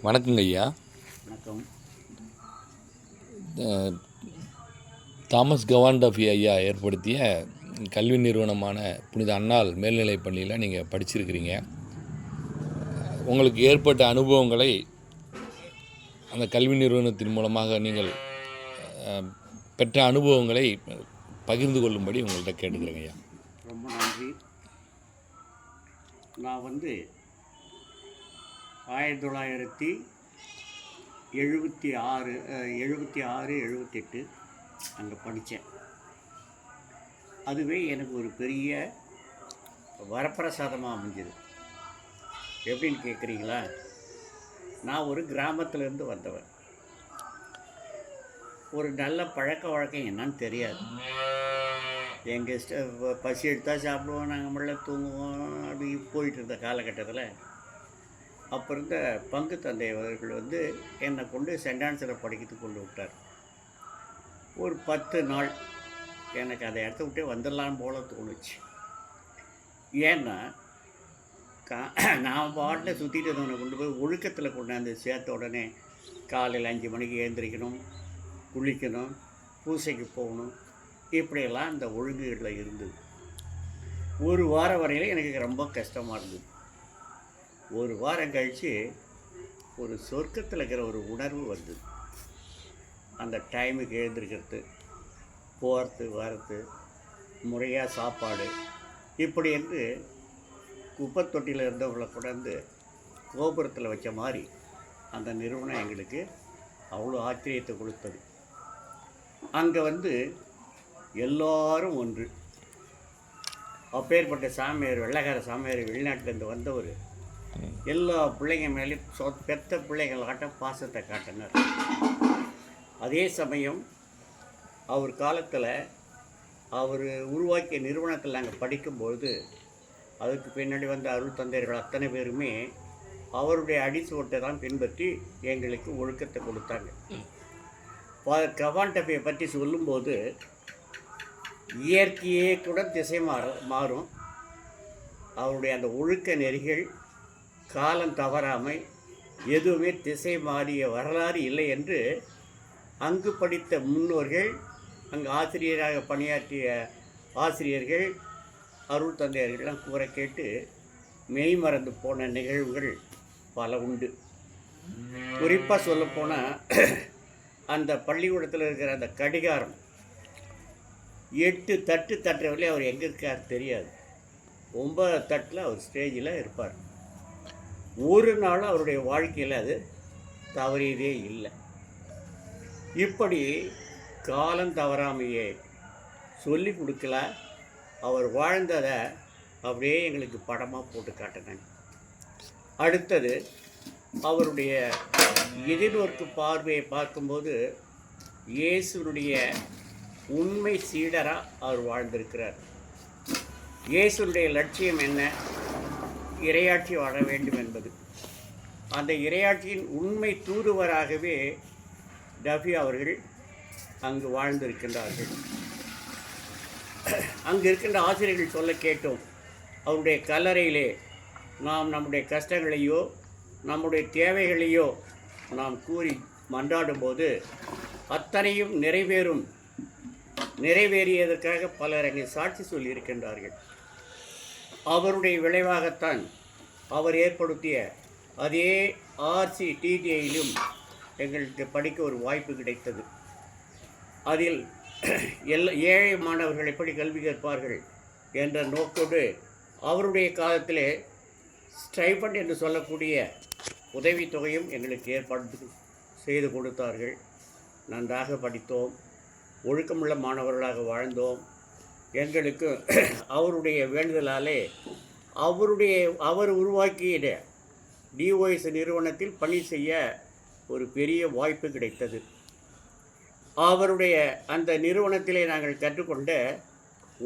வணக்கங்க ஐயா. வணக்கம். தாமஸ் கவாண்டஃபி ஐயா ஏற்படுத்திய கல்வி நிறுவனமான புனித அன்னாள் மேல்நிலைப் பள்ளியில் நீங்கள் படிச்சிருக்கிறீங்க. உங்களுக்கு ஏற்பட்ட அனுபவங்களை அந்த கல்வி நிறுவனத்தின் மூலமாக நீங்கள் பெற்ற அனுபவங்களை பகிர்ந்து கொள்ளும்படி உங்கள்கிட்ட கேட்டுக்கிறேங்க ஐயா. ரொம்ப நன்றி. நான் 1976 அங்கே படித்தேன். அதுவே எனக்கு ஒரு பெரிய வரப்பிரசாதமாக அமைஞ்சது. எப்படின்னு கேட்குறீங்களா? நான் ஒரு கிராமத்திலேருந்து வந்தவன். ஒரு நல்ல பழக்க வழக்கம் என்னன்னு தெரியாது. எங்கள் பசி எடுத்தால் சாப்பிடுவோம், நாங்கள் முள்ள தூங்குவோம், அப்படி போயிட்டு இருந்த காலகட்டத்தில் அப்போ இருந்த பங்கு தந்தை அவர்கள் என்னை கொண்டு சென்ட் ஆன்ஸில் படிக்கிறதுக்கு கொண்டு விட்டார். ஒரு 10 நாள் எனக்கு அதை இடத்த விட்டே வந்துடலான்னு போல தோணுச்சு. ஏன்னா நான் பாட்டில் சுற்றிட்டு இருந்தவனை கொண்டு போய் ஒழுக்கத்தில் கொண்டாந்து சேர்த்த உடனே காலையில் 5 மணிக்கு எழுந்திரிக்கணும், குளிக்கணும், பூசைக்கு போகணும், இப்படியெல்லாம் அந்த ஒழுங்குகளில் இருந்தது. ஒரு வாரம் வரையில் எனக்கு ரொம்ப கஷ்டமாக இருந்தது. ஒரு வாரம் கழித்து ஒரு சொர்க்கத்தில் இருக்கிற ஒரு உணர்வு வந்தது. அந்த டைமுக்கு எழுந்திருக்கிறது, போகிறது வர்றது, முறையாக சாப்பாடு, இப்படி என்று குப்பை தொட்டியில் இருந்தவங்களை கொண்டாந்து கோபுரத்தில் வச்ச மாதிரி அந்த நிறுவனம் எங்களுக்கு அவ்வளோ ஆச்சரியத்தை கொடுத்தது. அங்கே எல்லாரும் ஒன்று. அப்பேற்பட்ட சாமியார், வெள்ளைக்கார சாமியார், வெளிநாட்டிலேருந்து வந்தவர், எல்லா பிள்ளைங்க மேலேயும் பெத்த பிள்ளைகள் பாசத்தை காட்டினார். அதே சமயம் அவர் காலத்தில் அவர் உருவாக்கிய நிறுவனத்தில் நாங்கள் படிக்கும்பொழுது அதுக்கு பின்னாடி வந்த அருள் தந்தையர்கள் அத்தனை பேருமே அவருடைய அடிச்சுவட்டை தான் பின்பற்றி எங்களுக்கு ஒழுக்கத்தை கொடுத்தாங்க. கவாண்டஃபியை பற்றி சொல்லும்போது இயற்கையே கூட திசை மாறும். அவருடைய அந்த ஒழுக்க நெறிகள் காலம் தவறாமை எதுவுமே திசை மாறிய வரலாறு இல்லை என்று அங்கு படித்த முன்னோர்கள், அங்கு ஆசிரியராக பணியாற்றிய ஆசிரியர்கள், அருள் தந்தையர்கள்லாம் கூற கேட்டு மெய் மறந்து போன நிகழ்வுகள் பல உண்டு. குறிப்பாக சொல்லப்போனால் அந்த பள்ளிக்கூடத்தில் இருக்கிற அந்த கடிகாரம் 8 தட்டு தட்டுறவர்களே அவர் எங்கே இருக்கார் தெரியாது. 9 தட்டில் அவர் ஸ்டேஜில் இருப்பார். ஒரு நாளும் அவருடைய வாழ்க்கையில் அது தவறியதே இல்லை. இப்படி காலம் தவறாமையே சொல்லி கொடுக்கல, அவர் வாழ்ந்ததை அப்படியே எங்களுக்கு படமாக போட்டு காட்டினாங்க. அடுத்தது அவருடைய எதிர்நோக்கு பார்வையை பார்க்கும்போது இயேசுனுடைய உண்மை சீடராக அவர் வாழ்ந்திருக்கிறார். இயேசுனுடைய லட்சியம் என்ன? இறையாட்சி வாழ வேண்டும் என்பது. அந்த இறையாட்சியின் உண்மை தூதுவராகவே டஃபி அவர்கள் அங்கு வாழ்ந்திருக்கின்றார்கள். அங்கு இருக்கின்ற ஆசிரியர்கள் சொல்ல கேட்டோம். அவருடைய கல்லறையிலே நாம் நம்முடைய கஷ்டங்களையோ நம்முடைய தேவைகளையோ நாம் கூறி மன்றாடும்போது அத்தனையும் நிறைவேறியதற்காக பலர் அங்கே சாட்சி சொல்லியிருக்கின்றார்கள். அவருடைய விளைவாகத்தான் அவர் ஏற்படுத்திய அதே RCTTயிலும் எங்களுக்கு படிக்க ஒரு வாய்ப்பு கிடைத்தது. அதில் ஏழை மாணவர்கள் எப்படி கல்வி கற்பார்கள் என்ற நோக்கோடு அவருடைய காலத்திலே ஸ்டைபண்ட் என்று சொல்லக்கூடிய உதவித்தொகையும் எங்களுக்கு ஏற்பாடு செய்து கொடுத்தார்கள். நன்றாக படித்தோம், ஒழுக்கமுள்ள மாணவர்களாக வாழ்ந்தோம். எங்களுக்கு அவருடைய வேண்டுதலாலே அவர் உருவாக்கிய DOS நிறுவனத்தில் பணி செய்ய ஒரு பெரிய வாய்ப்பு கிடைத்தது. அவருடைய அந்த நிறுவனத்திலே நாங்கள் கற்றுக்கொண்ட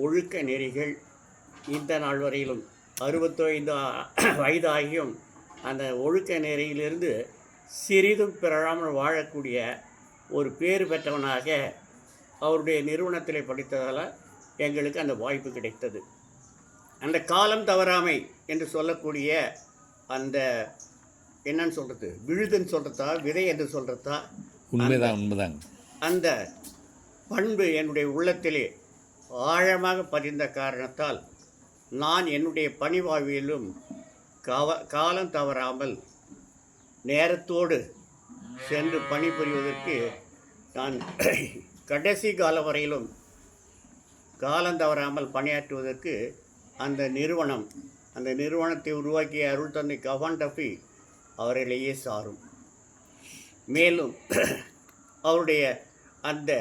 ஒழுக்க நெறிகள் இந்த நாள் வரையிலும் 65 வயது ஆகியும் அந்த ஒழுக்க நெறியிலிருந்து சிறிதும் பிறழாமல் வாழக்கூடிய ஒரு பேறு பெற்றவனாக அவருடைய நிறுவனத்தில் படித்ததால் எங்களுக்கு அந்த வாய்ப்பு கிடைத்தது. அந்த காலம் தவறாமை என்று சொல்லக்கூடிய அந்த என்னன்னு சொல்கிறது, விழுதுன்னு சொல்கிறதா, விதை என்று சொல்கிறதா, உண்மைதாங்க. அந்த பண்பு என்னுடைய உள்ளத்திலே ஆழமாக பதிந்த காரணத்தால் நான் என்னுடைய பணிவாழ்விலும் காலம் தவறாமல் நேரத்தோடு சென்று பணிபுரிவதற்கு நான் கடைசி காலம் வரையிலும் காலம் தவறாமல் பணியாற்றுவதற்கு அந்த நிறுவனத்தை உருவாக்கிய அருள் தந்தை கவான் டஃபி அவர்களையே சாரும். மேலும் அவருடைய அந்த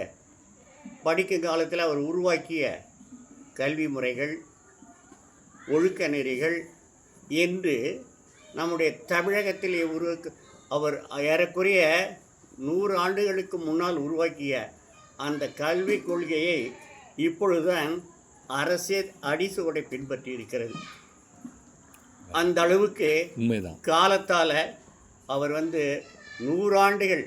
படிக்கும் காலத்தில் அவர் உருவாக்கிய கல்வி முறைகள், ஒழுக்க நெறிகள் என்று நம்முடைய தமிழகத்தில் அவர் ஏறக்குறைய 100 ஆண்டுகளுக்கு முன்னால் உருவாக்கிய அந்த கல்விக் கொள்கையை இப்பொழுதுதான் அரசே அடிசுவடை பின்பற்றி இருக்கிறது. அந்த அளவுக்கு உண்மைதான். காலத்தால் அவர் 100 ஆண்டுகள்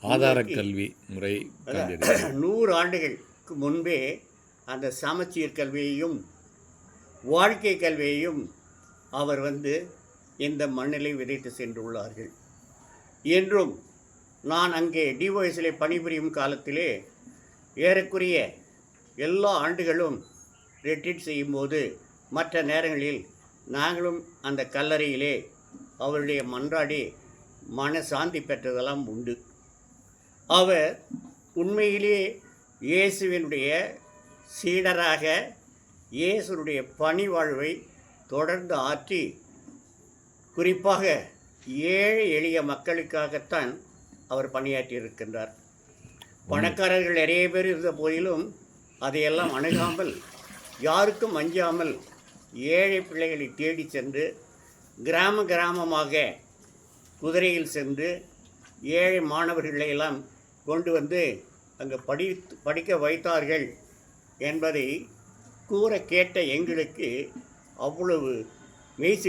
ஆதார கல்வி முறை 100 ஆண்டுகளுக்கு முன்பே அந்த சமச்சீர் கல்வியையும் வாழ்க்கை கல்வியையும் அவர் இந்த மண்ணிலை விதைத்து சென்றுள்ளார்கள். என்றும் நான் அங்கே டிஒய்ஸிலே பணிபுரியும் காலத்திலே ஏறக்குறைய எல்லா ஆண்டுகளும் ரெட்ரீட் செய்யும்போது மற்ற நேரங்களில் நாங்களும் அந்த கல்லறையிலே அவருடைய மன்றாடி மனசாந்தி பெற்றதெல்லாம் உண்டு. அவர் உண்மையிலே இயேசுவினுடைய சீடராக இயேசுடைய பணி வாழ்வை தொடர்ந்து ஆற்றி, குறிப்பாக ஏழை எளிய மக்களுக்காகத்தான் அவர் பணியாற்றியிருக்கின்றார். பணக்காரர்கள் நிறைய பேர் இருந்த போதிலும் அதையெல்லாம் அணுகாமல், யாருக்கும் அஞ்சாமல் ஏழை பிள்ளைகளை தேடி சென்று கிராமமாக குதிரையில் சென்று ஏழை மாணவர்களை எல்லாம் கொண்டு அங்கே படிக்க வைத்தார்கள் என்பதை கூற கேட்ட எங்களுக்கு அவ்வளவு மெய்சி